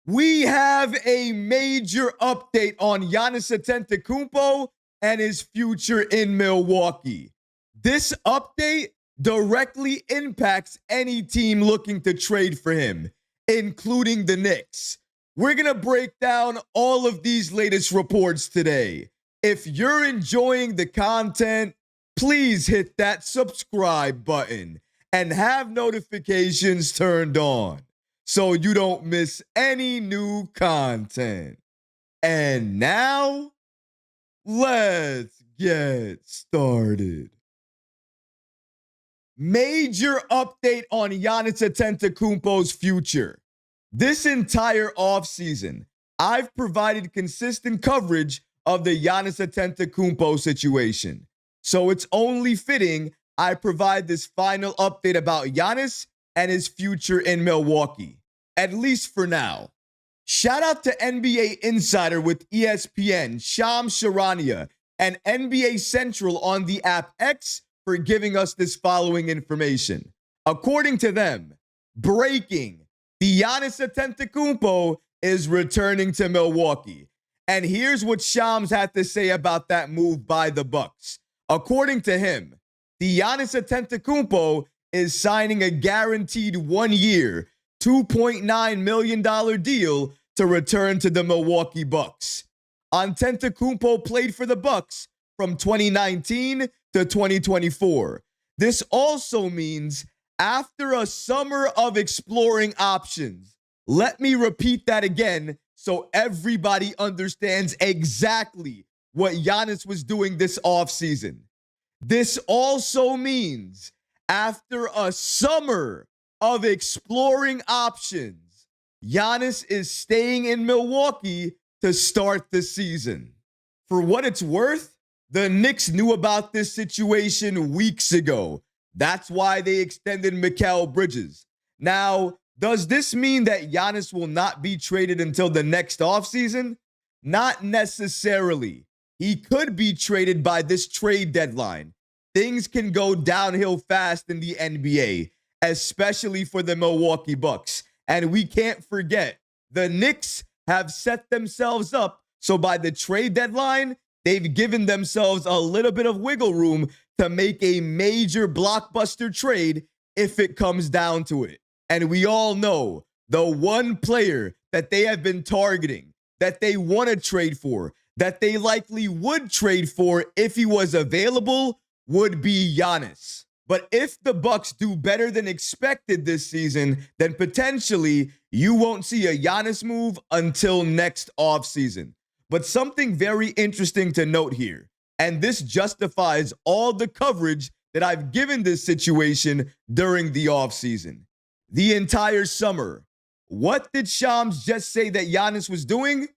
We have a major update on Giannis Antetokounmpo and his future in Milwaukee. This update directly impacts any team looking to trade for him, including the Knicks. We're going to break down all of these latest reports today. If you're enjoying the content, please hit that subscribe button and have notifications turned on so you don't miss any new content. And now, let's get started. Major update on Giannis Antetokounmpo's future. This entire offseason, I've provided consistent coverage of the Giannis Antetokounmpo situation. So it's only fitting I provide this final update about Giannis and his future in Milwaukee, at least for now. Shout out to NBA Insider with ESPN, Shams and NBA Central on the app X for giving us this following information. According to them, breaking, Giannis Antetokounmpo is returning to Milwaukee. And here's what Shams had to say about that move by the Bucks. According to him, Giannis Antetokounmpo is signing a guaranteed 1-year, $2.9 million deal to return to the Milwaukee Bucks. Antetokounmpo played for the Bucks from 2019 to 2024. This also means after a summer of exploring options, let me repeat that again so everybody understands exactly what Giannis was doing this offseason. This also means after a summer of exploring options, Giannis is staying in Milwaukee to start the season. For what it's worth, the Knicks knew about this situation weeks ago. That's why they extended Mikal Bridges. Now, does this mean that Giannis will not be traded until the next offseason? Not necessarily. He could be traded by this trade deadline. Things can go downhill fast in the NBA, especially for the Milwaukee Bucks. And we can't forget, the Knicks have set themselves up so by the trade deadline, they've given themselves a little bit of wiggle room to make a major blockbuster trade if it comes down to it. And we all know the one player that they have been targeting, that they want to trade for, that they likely would trade for if he was available, would be Giannis. But if the Bucks do better than expected this season, then potentially you won't see a Giannis move until next offseason. But something very interesting to note here, and this justifies all the coverage that I've given this situation during the offseason. The entire summer, what did Shams just say that Giannis was doing?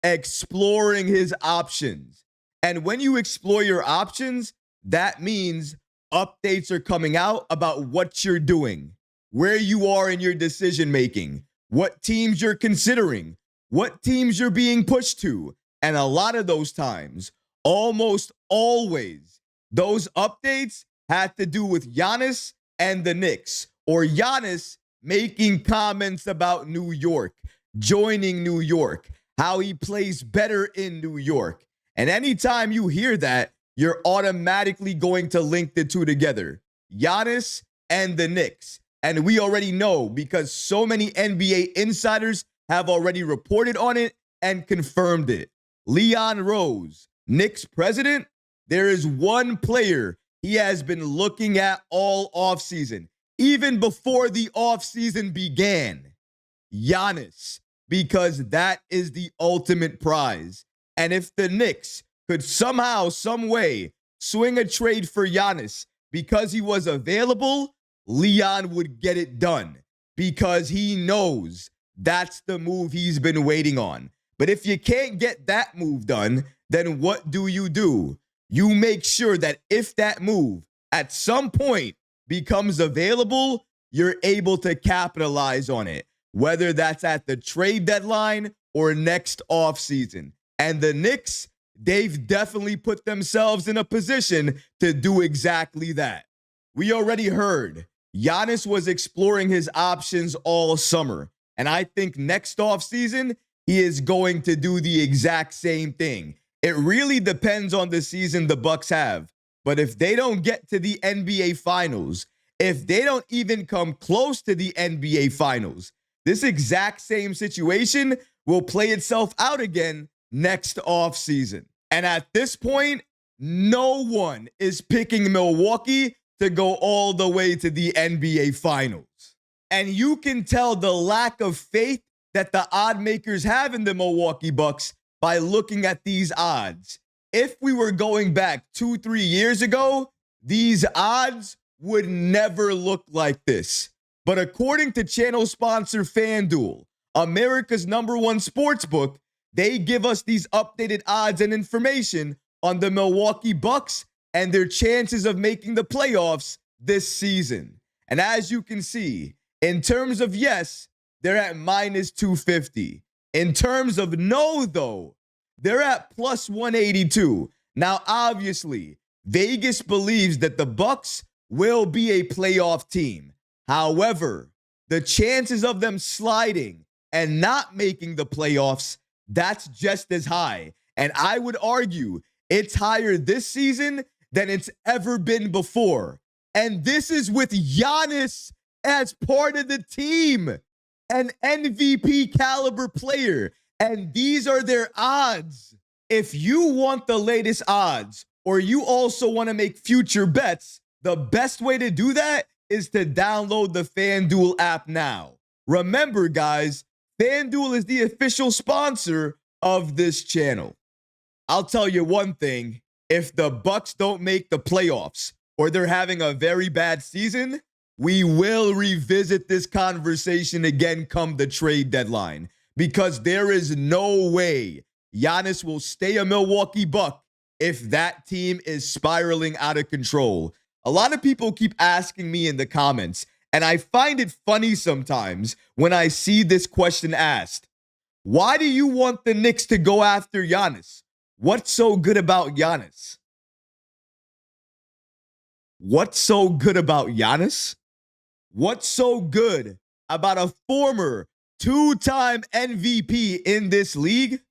Exploring his options. And when you explore your options, that means updates are coming out about what you're doing, where you are in your decision making, what teams you're considering, what teams you're being pushed to. And a lot of those times, almost always, those updates had to do with Giannis and the Knicks, or Giannis making comments about New York, joining New York, how he plays better in New York. And anytime you hear that, you're automatically going to link the two together, Giannis and the Knicks. And we already know because so many NBA insiders have already reported on it and confirmed it. Leon Rose, Knicks president, there is one player he has been looking at all offseason, even before the offseason began, Giannis, because that is the ultimate prize. And if the Knicks could somehow, some way, swing a trade for Giannis because he was available, Leon would get it done because he knows that's the move he's been waiting on. But if you can't get that move done, then what do? You make sure that if that move at some point becomes available, you're able to capitalize on it, whether that's at the trade deadline or next offseason. And the Knicks, they've definitely put themselves in a position to do exactly that. We already heard Giannis was exploring his options all summer. And I think next offseason, he is going to do the exact same thing. It really depends on the season the Bucks have. But if they don't get to the NBA Finals, if they don't even come close to the NBA Finals, this exact same situation will play itself out again next offseason. And at this point, no one is picking Milwaukee to go all the way to the NBA Finals. And you can tell the lack of faith that the odd makers have in the Milwaukee Bucks by looking at these odds. If we were going back 2-3 years ago, these odds would never look like this. But according to channel sponsor FanDuel, America's #1 sportsbook, they give us these updated odds and information on the Milwaukee Bucks and their chances of making the playoffs this season. And as you can see, in terms of yes, they're at -250. In terms of no, though, they're at +182. Now, obviously, Vegas believes that the Bucks will be a playoff team. However, the chances of them sliding and not making the playoffs, that's just as high. And I would argue it's higher this season than it's ever been before. And this is with Giannis as part of the team, an MVP caliber player. And these are their odds. If you want the latest odds, or you also want to make future bets, the best way to do that is to download the FanDuel app now. Remember, guys, FanDuel is the official sponsor of this channel. I'll tell you one thing, if the Bucks don't make the playoffs or they're having a very bad season, we will revisit this conversation again come the trade deadline, because there is no way Giannis will stay a Milwaukee Buck if that team is spiraling out of control. A lot of people keep asking me in the comments, and I find it funny sometimes when I see this question asked. Why do you want the Knicks to go after Giannis? What's so good about Giannis? What's so good about Giannis? What's so good about a former 2-time MVP in this league?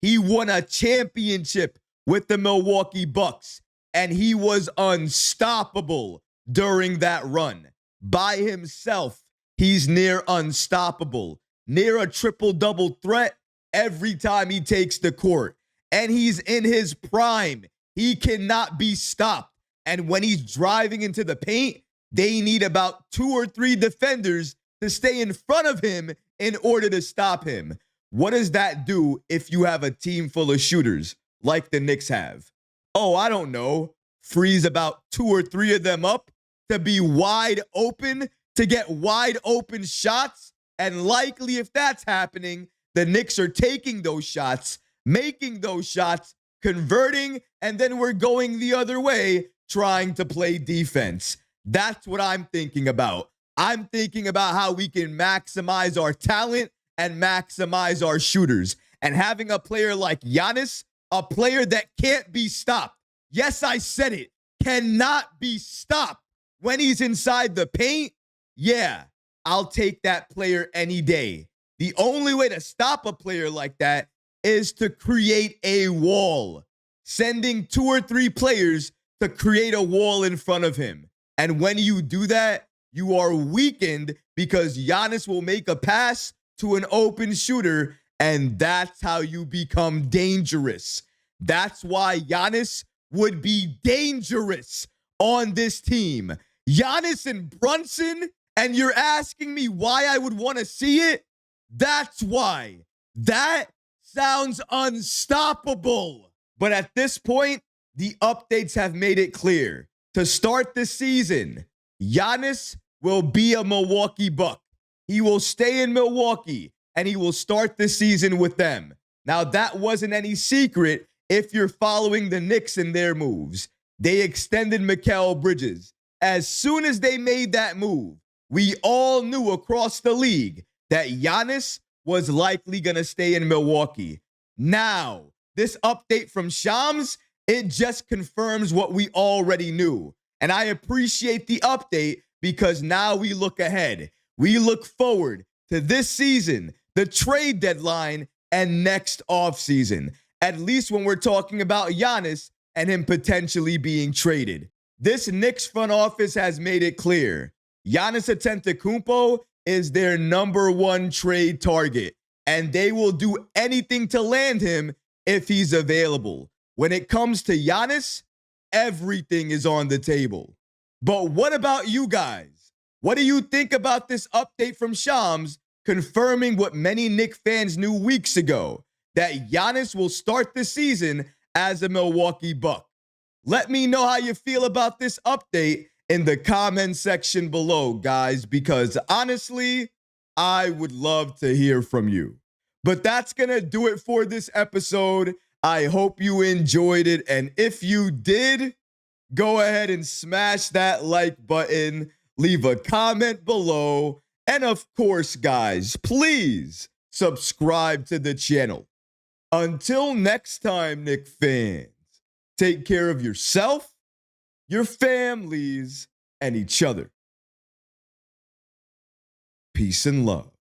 He won a championship with the Milwaukee Bucks, and he was unstoppable during that run. By himself, he's near unstoppable, near a triple-double threat every time he takes the court. And he's in his prime. He cannot be stopped. And when he's driving into the paint, they need about 2 or 3 defenders to stay in front of him in order to stop him. What does that do if you have a team full of shooters like the Knicks have? Oh, I don't know. Freeze about 2 or 3 of them up to be wide open, to get wide open shots. And likely, if that's happening, the Knicks are taking those shots, making those shots, converting, and then we're going the other way, trying to play defense. That's what I'm thinking about. I'm thinking about how we can maximize our talent and maximize our shooters. And having a player like Giannis, a player that can't be stopped. Yes, I said it. Cannot be stopped when he's inside the paint. Yeah, I'll take that player any day. The only way to stop a player like that is to create a wall. Sending 2 or 3 players to create a wall in front of him. And when you do that, you are weakened because Giannis will make a pass to an open shooter, and that's how you become dangerous. That's why Giannis would be dangerous on this team. Giannis and Brunson, and you're asking me why I would want to see it? That's why. That sounds unstoppable. But at this point, the updates have made it clear. To start the season, Giannis will be a Milwaukee Buck. He will stay in Milwaukee, and he will start the season with them. Now, that wasn't any secret if you're following the Knicks and their moves. They extended Mikal Bridges. As soon as they made that move, we all knew across the league that Giannis was likely going to stay in Milwaukee. Now, this update from Shams, it just confirms what we already knew. And I appreciate the update because now we look ahead. We look forward to this season, the trade deadline, and next offseason, at least when we're talking about Giannis and him potentially being traded. This Knicks front office has made it clear. Giannis Antetokounmpo is their number one trade target, and they will do anything to land him if he's available. When it comes to Giannis, everything is on the table. But what about you guys? What do you think about this update from Shams confirming what many Knicks fans knew weeks ago, that Giannis will start the season as a Milwaukee Buck? Let me know how you feel about this update in the comment section below, guys, because honestly, I would love to hear from you. But that's going to do it for this episode. I hope you enjoyed it. And if you did, go ahead and smash that like button, leave a comment below. And of course, guys, please subscribe to the channel. Until next time, Knicks fans, take care of yourself, your families, and each other. Peace and love.